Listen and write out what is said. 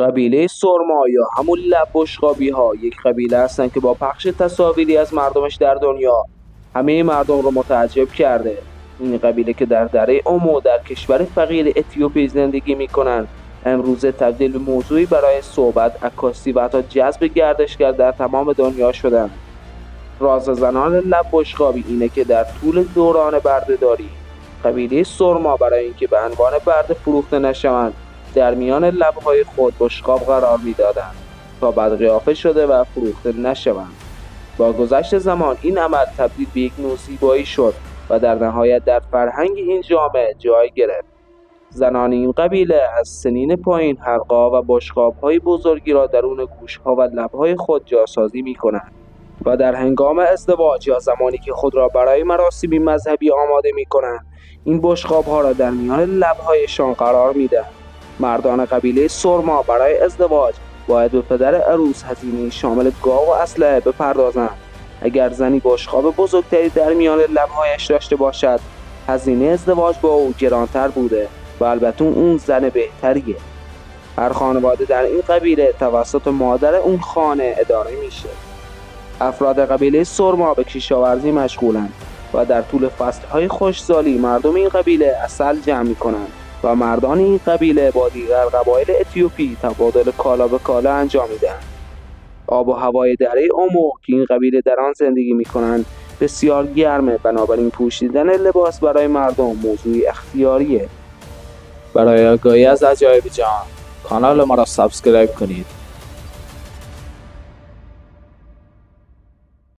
قبیله سرما یا همون لب بشقابی ها یک قبیله هستن که با پخش تصاویری از مردمش در دنیا همه مردم رو متعجب کرده. این قبیله که در دره اومو در کشور فقیر اتیوپی زندگی میکنن امروز تبدیل به موضوعی برای صحبت، عکاسی و حتی جذب گردشگر در تمام دنیا شدن. راز زنان لب بشقابی اینه که در طول دوران بردهداری قبیله سرما برای اینکه به عنوان برده فروخته نشوند در میان لب‌های خود بشقاب قرار می‌دادند تا بعد قیافه شده و فروخته نشوند. با گذشت زمان این عمل تبدیل به یک نوع زیبایی شد و در نهایت در فرهنگ این جامعه جای گرفت. زنان این قبیله از سنین پایین حلقه‌ها و بشقاب‌های بزرگی را درون گوش‌ها و لب‌های خود جاسازی می‌کنند و در هنگام ازدواج یا زمانی که خود را برای مراسمی مذهبی آماده می‌کنند این بشقاب‌ها را در میان لب‌هایشان قرار می‌دهند. مردان قبیله سرما برای ازدواج باید به پدر عروس هزینه شامل گاو و اسلحه بپردازند. اگر زنی بشقاب بزرگتری در میان لب‌هایش داشته باشد هزینه ازدواج با او گرانتر بوده و البته اون زن بهتریه. هر خانواده در این قبیله توسط مادر اون خانه اداره میشه. افراد قبیله سرما به کشاورزی مشغولند و در طول فصل‌های خشکسالی مردم این قبیله عسل جمع می‌کنند و مردان این قبیله با دیگر قبایل اتیوپی تبادل کالا به کالا انجام می‌دهند. آب و هوای دره اومو که این قبیله در آن زندگی می‌کنند بسیار گرمه، بنابراین پوشیدن لباس برای مردم موضوعی اختیاریه. برای آگاهی از عجایب جهان کانال ما را سابسکرایب کنید.